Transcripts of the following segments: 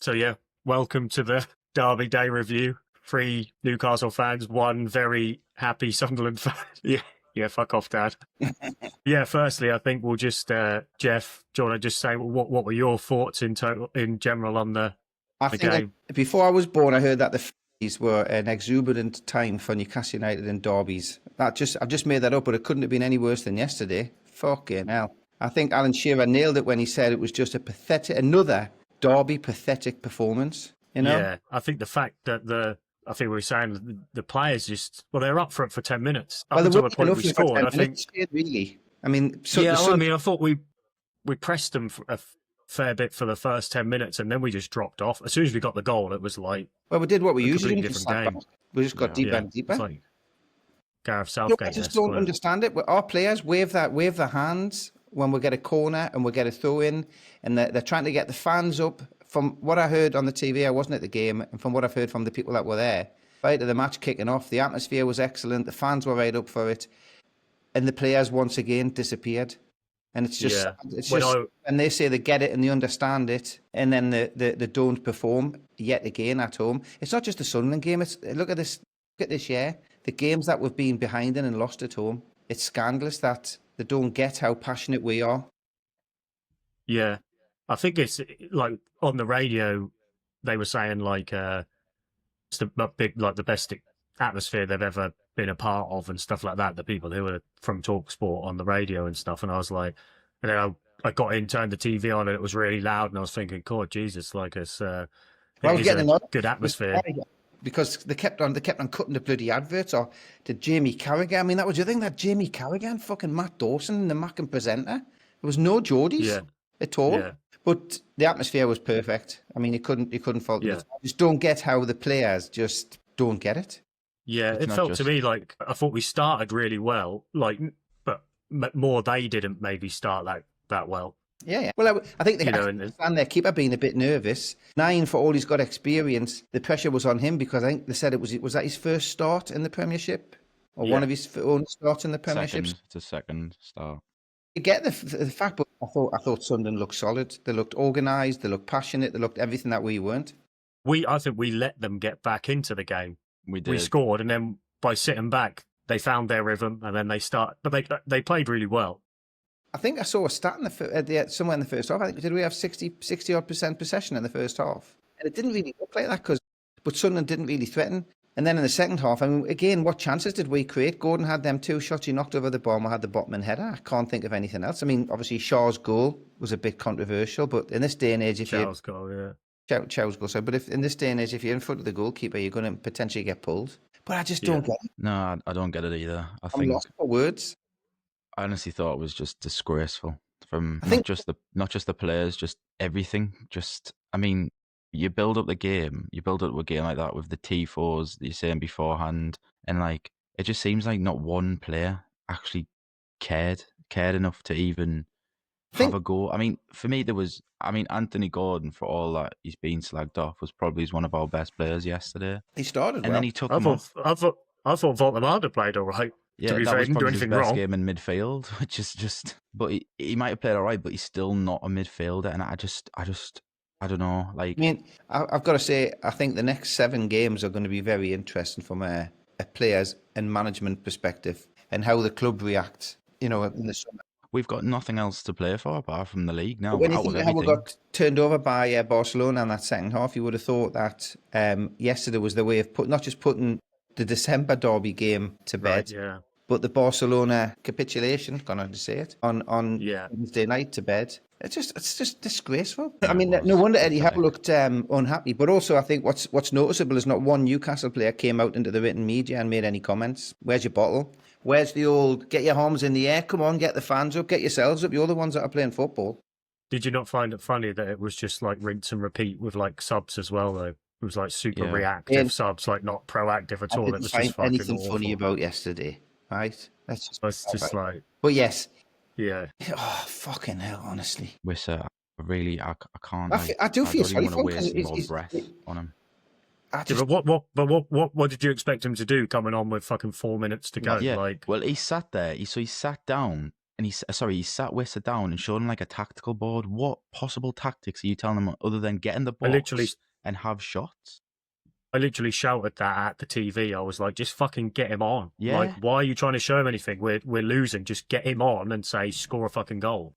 So yeah, welcome to the Derby Day review. 3 Newcastle fans, 1 very happy Sunderland fan. Yeah, fuck off, Dad. Yeah, firstly, I think we'll just, Jeff, do you want to just say what were your thoughts in general on the game? Before I was born, I heard that the 50s were an exuberant time for Newcastle United and derbies. I've just made that up, but it couldn't have been any worse than yesterday. Fucking hell. I think Alan Shearer nailed it when he said it was just another Derby pathetic performance. You know? Yeah, I think the fact that I think we were saying the players they're up for it for 10 minutes. Up until the point we scored, I think. Really. I mean, I thought we pressed them for a fair bit for the first 10 minutes and then we just dropped off. As soon as we got the goal, it was like. Well, we did what we usually do. We just got deeper and deeper. It's like Gareth Southgate. I just don't understand it. Our players wave their hands when we get a corner and we get a throw in, and they're trying to get the fans up. From what I heard on the TV, I wasn't at the game, and from what I've heard from the people that were there, right to the match kicking off, the atmosphere was excellent, the fans were right up for it, and the players once again disappeared. And it's just, and they say they get it and they understand it, and then they don't perform yet again at home. It's not just the Sunderland game. Look at this year, the games that we've been behind in and lost at home. It's scandalous that they don't get how passionate we are. Yeah. I think it's like on the radio, they were saying like it's the best atmosphere they've ever been a part of and stuff like that. The people who were from TalkSport on the radio and stuff, and I was like, and then I got in, turned the TV on, and it was really loud, and I was thinking, God, Jesus, like it's a good atmosphere. Because they kept on cutting the bloody adverts, or did Jamie Carragher? I mean, that was the thing, that Jamie Carragher and fucking Matt Dawson and the Mackin presenter. There was no Geordies at all. Yeah. But the atmosphere was perfect. I mean, you couldn't fault it. I just don't get how the players just don't get it. Yeah, it felt to me like I thought we started really well, but more they didn't maybe start that well. Yeah. Well, I think they understand their keeper being a bit nervous. Tyne, for all he's got experience, the pressure was on him because I think they said was that his first start in the Premiership, or one of his own starts in the Premiership. It's a second start. You get the fact, but I thought Sunderland looked solid. They looked organised. They looked passionate. They looked everything that we weren't. I think we let them get back into the game. We did. We scored, and then by sitting back, they found their rhythm, and then they start. But they played really well. I think I saw a stat somewhere in the first half. I think did we have 60% possession in the first half, and it didn't really look like that but Sunderland didn't really threaten. And then in the second half, I mean, again, what chances did we create? Gordon had them 2 shots. He knocked over the bomb. I had the Botman header. I can't think of anything else. I mean, obviously, Shaw's goal was a bit controversial, but in this day and age, Shaw's goal. So, but if in this day and age, if you're in front of the goalkeeper, you're going to potentially get pulled. But I just don't get it. No, I don't get it either. I'm lost for words. I honestly thought it was just disgraceful from not just the players, just everything. I mean, you build up a game like that with the T4s that you're saying beforehand, and like it just seems like not one player actually cared enough to even have a go. I mean, for me, Anthony Gordon, for all that he's been slagged off, was probably one of our best players yesterday. He started, and then he took. I thought Voldemar played all right. Yeah, to be that fair, was probably his best wrong. game in midfield, which is just. But he might have played all right, but he's still not a midfielder, and I don't know. Like, I mean, I've got to say, I think the next 7 games are going to be very interesting from a players and management perspective, and how the club reacts. You know, in the summer. We've got nothing else to play for apart from the league now. But when you think how we got turned over by Barcelona in that second half, you would have thought that yesterday was the way of not just putting the December derby game to bed, but the Barcelona capitulation, can't I say it, on Wednesday night to bed. It's just disgraceful. Yeah, I mean, no wonder Eddie Howe looked unhappy. But also, I think what's noticeable is not one Newcastle player came out into the written media and made any comments. Where's your bottle? Where's the old, get your arms in the air, come on, get the fans up, get yourselves up. You're the ones that are playing football. Did you not find it funny that it was just like rinse and repeat with like subs as well, though? It was like super reactive subs, like not proactive at all. It was just fucking anything awful. Funny about yesterday, right? That's just like... But yes. Yeah. Oh, fucking hell, honestly. Wissa, I can't. I do feel sorry for him. I don't even want to waste more breath on him. What did you expect him to do coming on with fucking 4 minutes to go? Yeah. Well, he sat there. He sat down and he sat Wissa down and showed him like a tactical board. What possible tactics are you telling him other than get in the box and have shots? I literally shouted that at the TV. I was like, just fucking get him on. Yeah. Like, why are you trying to show him anything? We're losing. Just get him on and say, score a fucking goal.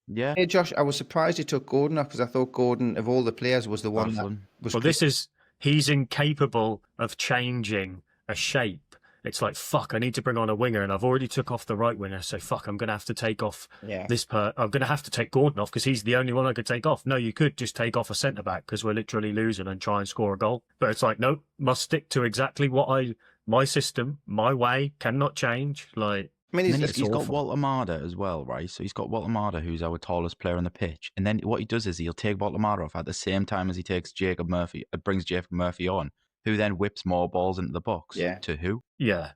Yeah. Hey, Josh, I was surprised you took Gordon off because I thought Gordon, of all the players, was the one that was... Well, he's incapable of changing a shape. It's like, fuck, I need to bring on a winger, and I've already took off the right winger, so fuck, I'm going to have to take off I'm going to have to take Gordon off because he's the only one I could take off. No, you could just take off a centre-back because we're literally losing and try and score a goal. But it's like, no, must stick to exactly my system, my way, cannot change. Like, I mean, he's got Walter Marder as well, right? So he's got Walter Marder, who's our tallest player on the pitch. And then what he does is he'll take Walter Marder off at the same time as he takes Jacob Murphy, brings Jacob Murphy on, who then whips more balls into the box. Yeah. To who? Yeah.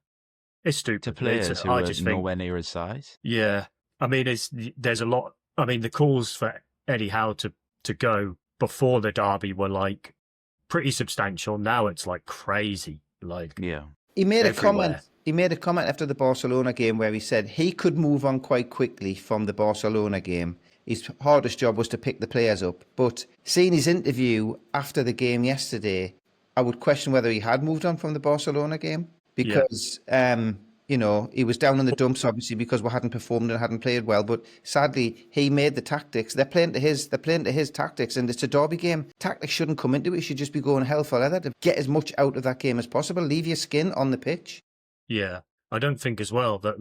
It's stupid. To players who are nowhere near his size. Yeah. I mean, there's a lot. I mean, the calls for Eddie Howe to go before the derby were like pretty substantial. Now it's like crazy. Like, yeah. He made a comment. He made a comment after the Barcelona game where he said he could move on quite quickly from the Barcelona game. His hardest job was to pick the players up. But seeing his interview after the game yesterday, I would question whether he had moved on from the Barcelona game because, you know, he was down in the dumps, obviously, because we hadn't performed and hadn't played well. But sadly, he made the tactics. They're playing to his tactics, and it's a derby game. Tactics shouldn't come into it. You should just be going hell for leather to get as much out of that game as possible. Leave your skin on the pitch. Yeah, I don't think as well that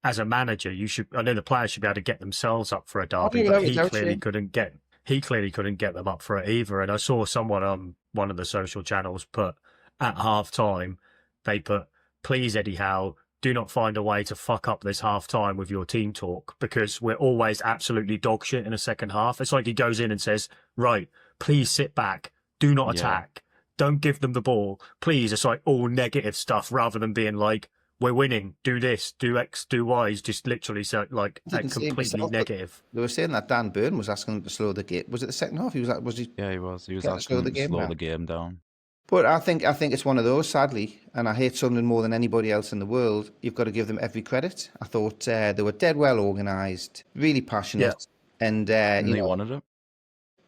as a manager, I know the players should be able to get themselves up for a derby, but he clearly couldn't get them up for it either. And I saw someone on one of the social channels put at half time, they put, please Eddie Howe, do not find a way to fuck up this half time with your team talk because we're always absolutely dog shit in a second half. It's like he goes in and says, right, please sit back, do not attack. Don't give them the ball. Please, it's like all negative stuff rather than being like, we're winning, do this, do X, do Y. It's just literally completely negative. They were saying that Dan Burn was asking them to slow the game. Was it the second half? Yeah, he was. He was asking them to slow the game down. But I think it's one of those, sadly, and I hate Sunderland more than anybody else in the world. You've got to give them every credit. I thought they were dead well organised, really passionate, and they wanted it.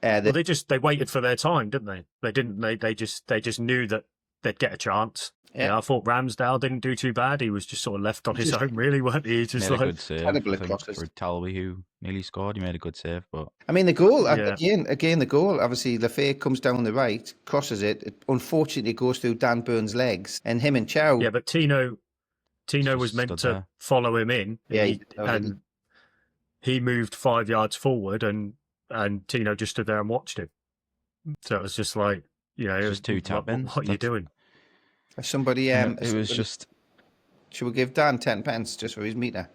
Well, they waited for their time, didn't they? They didn't. They just knew that they'd get a chance. Yeah, I thought Ramsdale didn't do too bad. He was just sort of left on his own, really, weren't he? Just made a good save. For Talby, who nearly scored, he made a good save. But I mean, the goal again, the goal. Obviously, Lafay comes down the right, crosses it. It unfortunately goes through Dan Burn's legs, and him and Chow. Yeah, but Tino was meant to follow him in. Yeah, he moved 5 yards forward, and Tino just stood there and watched him. So it was just like, you know, it was two tap-ins. What are you doing? Somebody, it was just. Should we give Dan 10 pence just for his meter?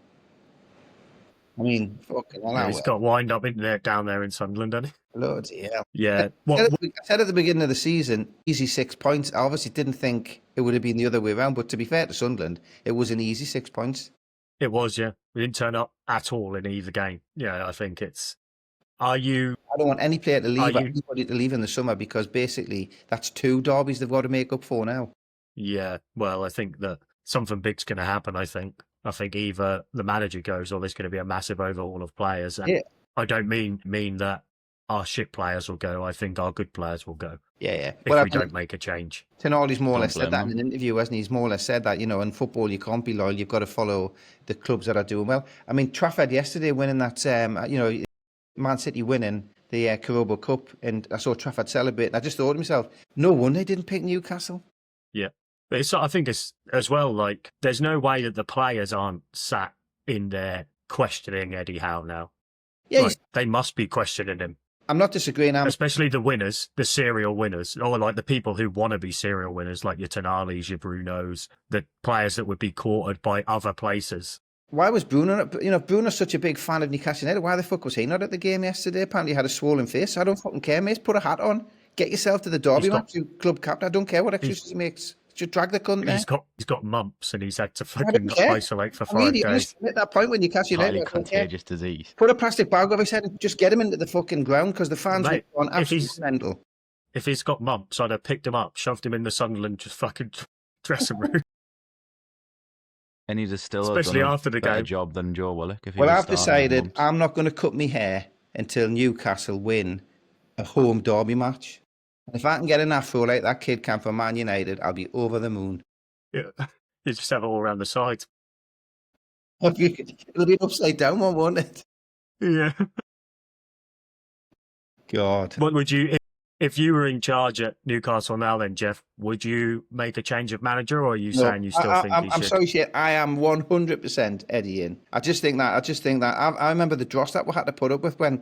I mean, fucking hell. He's got wind up down there in Sunderland, hasn't he? Loads, yeah. Yeah. I said at the beginning of the season, easy 6 points. I obviously didn't think it would have been the other way around, but to be fair to Sunderland, it was an easy 6 points. It was, yeah. We didn't turn up at all in either game. Yeah, I think it's. I don't want any player to leave, anybody to leave in the summer, because basically that's 2 derbies they've got to make up for now. Yeah, well, I think that something big's going to happen, I think either the manager goes or there's going to be a massive overhaul of players. And I don't mean that our shit players will go. I think our good players will go. Yeah. If we don't make a change. Tenardi's more or less said that in an interview, hasn't he? He's more or less said that, you know, in football you can't be loyal. You've got to follow the clubs that are doing well. I mean, Trafford yesterday winning that, you know, Man City winning the Carabao Cup, and I saw Trafford celebrate. And I just thought to myself, no wonder they didn't pick Newcastle. Yeah. But I think it's as well, like, there's no way that the players aren't sat in there questioning Eddie Howe now. Yeah, like, they must be questioning him. I'm not disagreeing. Especially the winners, the serial winners, or like the people who want to be serial winners, like your Tenalis, your Brunos, the players that would be courted by other places. Why was Bruno, you know, Bruno's such a big fan of Newcastle United, why the fuck was he not at the game yesterday? Apparently he had a swollen face. I don't fucking care, mate. Put a hat on. Get yourself to the derby match, you club captain. I don't care what excuses he makes. Just drag the cunt there. He's got mumps and he's had to fucking isolate for 5 days. At that point when you catch United, highly contagious disease. Put a plastic bag over his head and just get him into the fucking ground, because the fans are on absolutely mental. If he's got mumps, I'd have picked him up, shoved him in the Sunderland just fucking dressing room. And he'd have still Especially done after a the better game. job than Joe Willock if he Well, was I've starting decided months. I'm not going to cut my hair until Newcastle win a home derby match. If I can get an afro like that kid can for Man United, I'll be over the moon. Yeah. You just have it all around the sides. It'll be an upside down one, won't it? Yeah. God. What would you, if you were in charge at Newcastle now then, Jeff, would you make a change of manager, or are you saying you still think he I'm should? sorry, shit. I am 100% Eddie in. I just think that. I remember the dross that we had to put up with when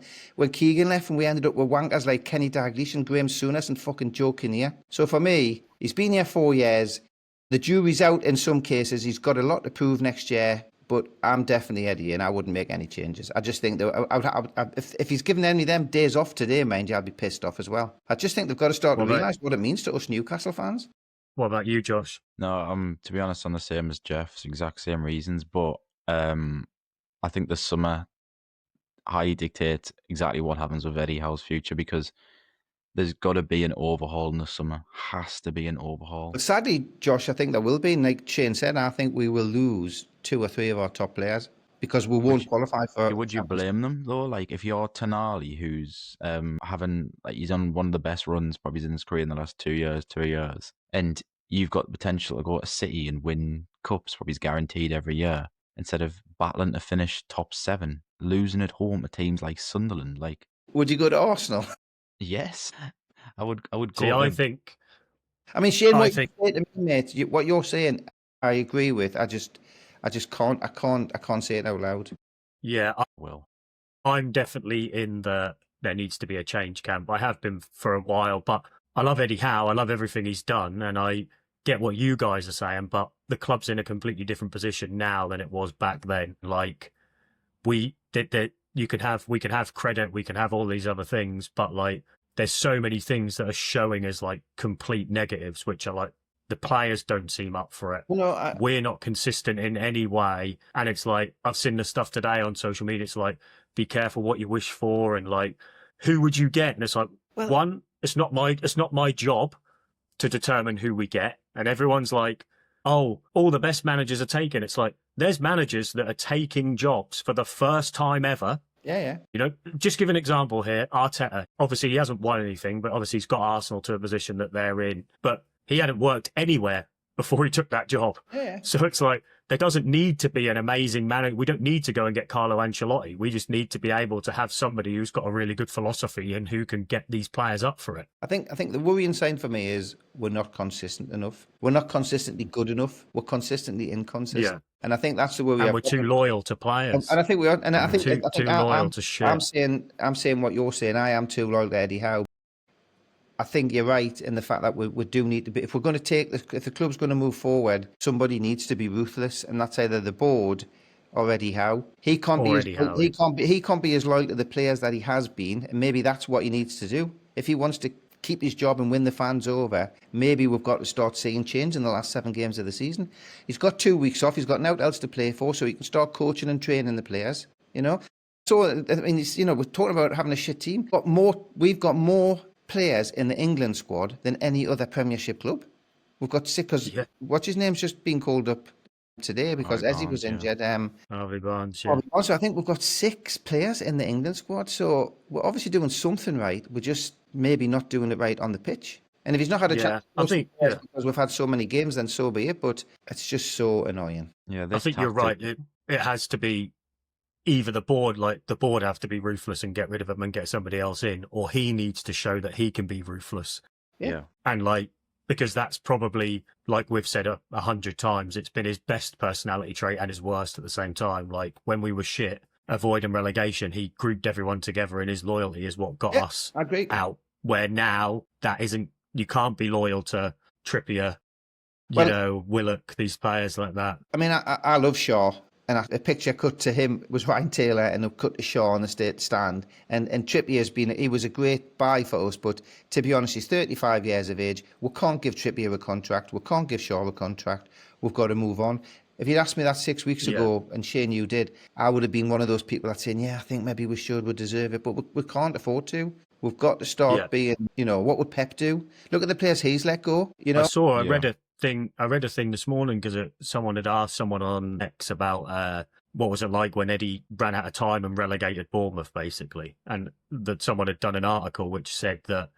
Keegan left, and we ended up with wankers like Kenny Dalglish and Graham Souness and fucking Joe Kinnear. So for me, he's been here 4 years. The jury's out in some cases. He's got a lot to prove next year. But I'm definitely Eddie, and I wouldn't make any changes. I just think that if he's given any of them days off today, mind you, I'd be pissed off as well. I just think they've got to start to realise what it means to us Newcastle fans. What about you, Josh? No, I'm to be honest on the same as Jeff's, exact same reasons. But I think the summer highly dictates exactly what happens with Eddie Howe's future, because there's got to be an overhaul in the summer. Has to be an overhaul. But sadly, Josh, I think there will be. And like Shane said, I think we will lose 2 or 3 of our top players because we won't qualify for. Would you blame them though? Like if you're Tonali, who's he's on one of the best runs probably in his career in the last 2 years, 3 years, and you've got the potential to go to City and win cups, probably guaranteed every year, instead of battling to finish top 7, losing at home to teams like Sunderland. Like, would you go to Arsenal? Yes, I would. I would go. See, I think. I mean, Shane, what you say to me, mate, what you're saying, I agree with. I just can't. I can't say it out loud. Yeah, I'm definitely in there needs to be a change camp. I have been for a while, but I love Eddie Howe. I love everything he's done, and I get what you guys are saying. But the club's in a completely different position now than it was back then. Like we can have credit, we can have all these other things, but like there's so many things that are showing as like complete negatives, which are like the players don't seem up for it. We're not consistent in any way, and it's like I've seen the stuff today on social media. It's like be careful what you wish for, and like who would you get? And it's like it's not my job to determine who we get, and everyone's like, oh, all the best managers are taken. It's like there's managers that are taking jobs for the first time ever. Yeah. You know, just give an example here. Arteta, obviously he hasn't won anything, but obviously he's got Arsenal to a position that they're in. But he hadn't worked anywhere before he took that job. Yeah. So it's like there doesn't need to be an amazing manager. We don't need to go and get Carlo Ancelotti. We just need to be able to have somebody who's got a really good philosophy and who can get these players up for it. I think the worrying sign for me is we're not consistent enough. We're not consistently good enough. We're consistently inconsistent. Yeah. And I think that's the worry. And we're too loyal to players. And I think we are. And I think too loyal to shit. I'm saying what you're saying. I am too loyal to Eddie Howe. I think you're right in the fact that we do need to be. If we're going to if the club's going to move forward, somebody needs to be ruthless, and that's either the board or Eddie Howe. He can't be as loyal to the players that he has been, and maybe that's what he needs to do if he wants to keep his job and win the fans over. Maybe we've got to start seeing change in the last 7 games of the season. He's got 2 weeks off. He's got nothing else to play for, so he can start coaching and training the players. You know, so I mean, we're talking about having a shit team. We've got more players in the England squad than any other Premiership club. We've got 6 because what's his name's just been called up today because Ezzy was injured. Harvey Barnes, So I think we've got 6 players in the England squad. So we're obviously doing something right. We're just maybe not doing it right on the pitch. And if he's not had a chance because we've had so many games, then so be it. But it's just so annoying. Yeah, I think you're right. It has to be either the board have to be ruthless and get rid of him and get somebody else in, or he needs to show that he can be ruthless. Yeah. And because that's probably, like we've said 100 times, it's been his best personality trait and his worst at the same time. Like when we were shit, avoiding relegation, he grouped everyone together, and his loyalty is what got us out. Where now that isn't, you can't be loyal to Trippier, Willock, these players like that. I mean, I love Shaw. And a picture cut to him was Ryan Taylor, and a cut to Shaw on the state stand. And Trippier he was a great buy for us, but to be honest, he's 35 years of age. We can't give Trippier a contract. We can't give Shaw a contract. We've got to move on. If you'd asked me that 6 weeks ago, and Shane, you did, I would have been one of those people that's saying, I think maybe we deserve it, but we can't afford to. We've got to start being, what would Pep do? Look at the players he's let go. I read a read a thing this morning because someone had asked someone on X about what was it like when Eddie ran out of time and relegated Bournemouth, basically, and that someone had done an article which said that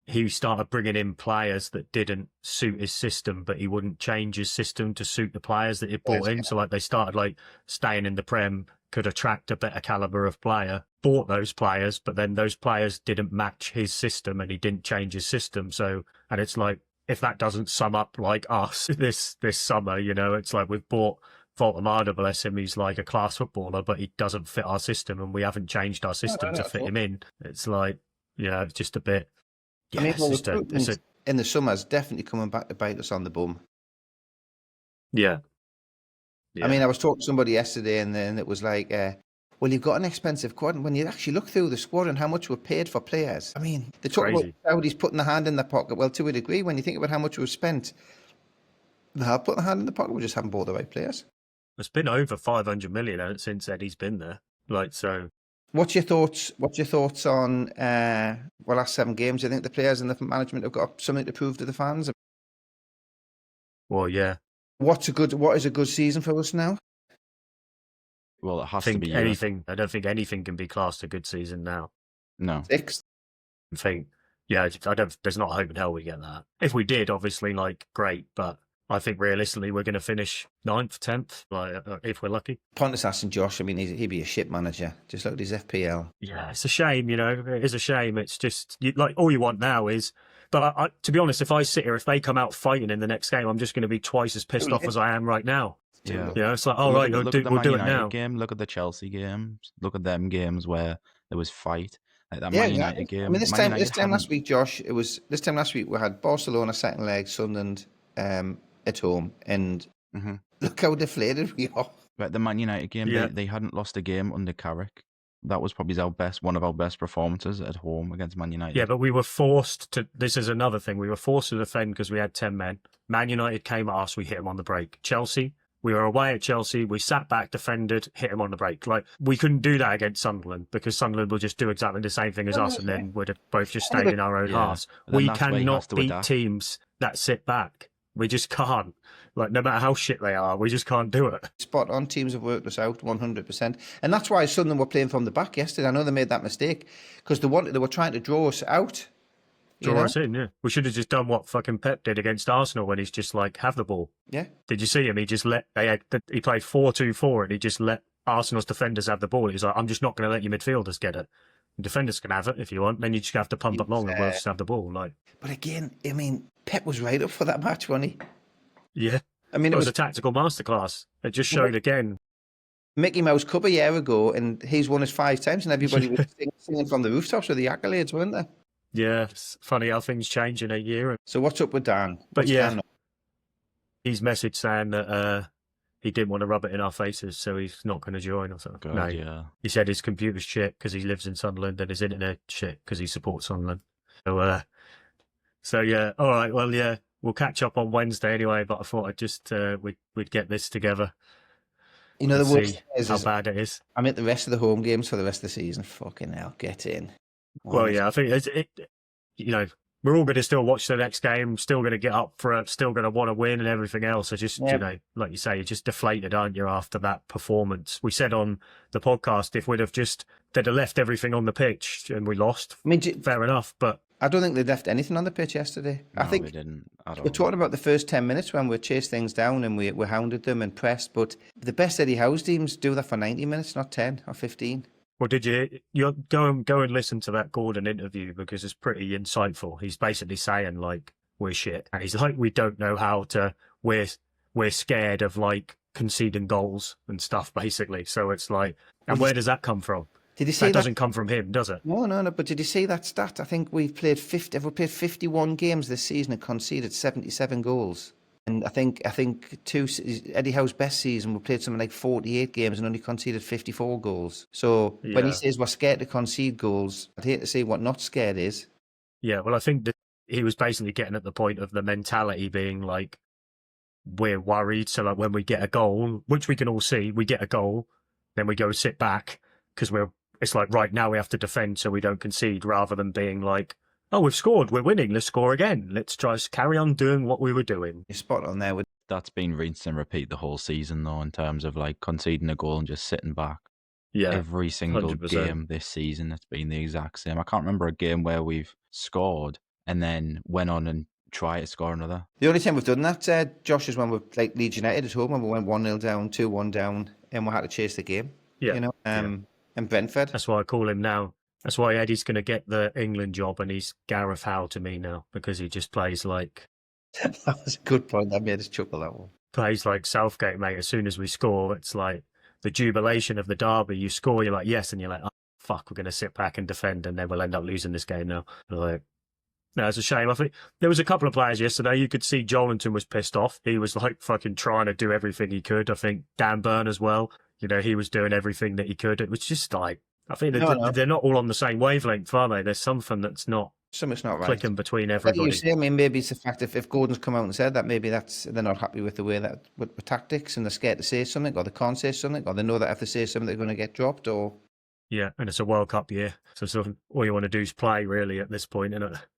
he started bringing in players that didn't suit his system, but he wouldn't change his system to suit the players that he brought in. So like they started like staying in the Prem, could attract a better caliber of player, bought those players, but then those players didn't match his system and he didn't change his system. So, and it's like, if that doesn't sum up like us this summer, you know, it's like we've bought Voltemada, bless him, he's like a class footballer, but he doesn't fit our system and we haven't changed our system to fit him in. It's like, yeah, it's just a bit. Yeah, I mean, well, it's in the summer is definitely coming back to bite us on the bum. Yeah. I mean, I was talking to somebody yesterday and then it was like, well, you've got an expensive squad. And when you actually look through the squad and how much we're paid for players, I mean, they talk about Saudi's putting the hand in their pocket. Well, to a degree, when you think about how much we've spent, they have put the hand in the pocket. We just haven't bought the right players. It's been over 500 million since Eddie's been there. Like, so. What's your thoughts on last 7 games? Do you think the players and the management have got something to prove to the fans? Well, yeah. What is a good season for us now? Well, it has to be anything. I don't think anything can be classed a good season now. No. 6th. I think, yeah, there's not a hope in hell we get that. If we did, obviously, like, great, but I think realistically we're going to finish 9th, 10th, like, if we're lucky. Pontus asking Josh, I mean, he'd be a shit manager. Just look at his FPL. Yeah, it's a shame, you know. It is a shame. It's just, like, all you want now is... But to be honest, if I sit here, if they come out fighting in the next game, I'm just going to be twice as pissed off as I am right now. Yeah. You know, it's like, all right, we'll do it now. Game, look at the Chelsea games. Look at them games where there was fight. Like that Yeah, Man United game. I mean, this time last week, Josh, this time last week we had Barcelona second leg, Sunderland at home, and look how deflated we are. But the Man United game, they hadn't lost a game under Carrick. That was probably one of our best performances at home against Man United. Yeah, but we were forced to. This is another thing. We were forced to defend because we had 10 men. Man United came at us. We hit them on the break. Chelsea, we were away at Chelsea. We sat back, defended, hit them on the break. Like, we couldn't do that against Sunderland because Sunderland will just do exactly the same thing as us, and then we'd have both just stayed in our own halves. We cannot beat teams that sit back. We just can't. Like, no matter how shit they are, we just can't do it. Spot on. Teams have worked us out 100%. And that's why Sunderland were playing from the back yesterday. I know they made that mistake because they were trying to draw us out. Draw us in, yeah. We should have just done what fucking Pep did against Arsenal when he's just like, have the ball. Yeah. Did you see him? He just he played 4-2-4 and he just let Arsenal's defenders have the ball. He's like, I'm just not going to let you midfielders get it. The defenders can have it if you want. Then you just have to pump it long and we'll just have the ball. Like. But again, I mean, Pep was right up for that match, wasn't he? Yeah. I mean, it was a tactical masterclass. It just showed again. Mickey Mouse Cup a year ago, and he's won it 5 times, and everybody was singing from the rooftops with the accolades, weren't they? Yeah, it's funny how things change in a year. So what's up with Dan? He's messaged saying that he didn't want to rub it in our faces, so he's not going to join or something. God, yeah. He said his computer's shit because he lives in Sunderland and his internet shit because he supports Sunderland. So yeah, all right, well, yeah. We'll catch up on Wednesday anyway, but I thought I'd just we'd get this together. You know, the worst is how bad it is. I'm at the rest of the home games for the rest of the season. Fucking hell, get in. Well, yeah, I think you know, we're all going to still watch the next game, still going to get up for it, still going to want to win and everything else. So just, you know, like you say, you're just deflated, aren't you, after that performance? We said on the podcast, if they'd have left everything on the pitch and we lost, I mean, fair enough, but I don't think they left anything on the pitch yesterday. No, I think they didn't at all. We're talking about the first 10 minutes when we chased things down and we hounded them and pressed, but the best Eddie Howe's teams do that for 90 minutes, not 10 or 15. Well, did you go and listen to that Gordon interview because it's pretty insightful. He's basically saying like we're shit, and he's like we don't know how to. We're scared of like conceding goals and stuff basically. So it's like, and where does that come from? Did you see that doesn't come from him, does it? No. But did you see that stat? I think we've played 51 games this season and conceded 77 goals. And I think Eddie Howe's best season, we played something like 48 games and only conceded 54 goals. So when he says we're scared to concede goals, I'd hate to say what not scared is. Yeah, well, I think that he was basically getting at the point of the mentality being like, we're worried. So like when we get a goal, which we can all see, we get a goal, then we go sit back because it's like right now we have to defend so we don't concede rather than being like, oh, we've scored, we're winning, let's score again. Let's try to carry on doing what we were doing. You're spot on there with That's been rinse and repeat the whole season, though, in terms of like conceding a goal and just sitting back. Yeah, Every single 100%. game this season, it's been the exact same. I can't remember a game where we've scored and then went on and try to score another. the only time we've done that, Josh, is when we're like Leeds United at home, when we went 1-0 down, 2-1 down, and we had to chase the game. Yeah, You know, and Brentford. that's why I call him now. That's why Eddie's going to get the England job, and he's Gareth Howe to me now, because he just plays like That was a good point. That made us chuckle, that one. plays like Southgate, mate. As soon as we score, it's like the jubilation of the derby. You score, you're like, yes, and you're like, oh, fuck, we're going to sit back and defend, and then we'll end up losing this game now. Like, no, it's a shame. I think there was a couple of players yesterday. You could see Jolinton was pissed off. He was like fucking trying to do everything he could. I think Dan Burn as well. You know, he was doing everything that he could. It was just like, I think they're not all on the same wavelength, are they? There's something that's not Something's not right. clicking between Like everybody. you say, I mean, maybe it's the fact if Gordon's come out and said that, maybe they're not happy with the way that with tactics, and they're scared to say something, or they can't say something, or they know that if they say something, they're going to get dropped, or Yeah, and it's a World Cup year, so sort of all you want to do is play, really, at this point, isn't it?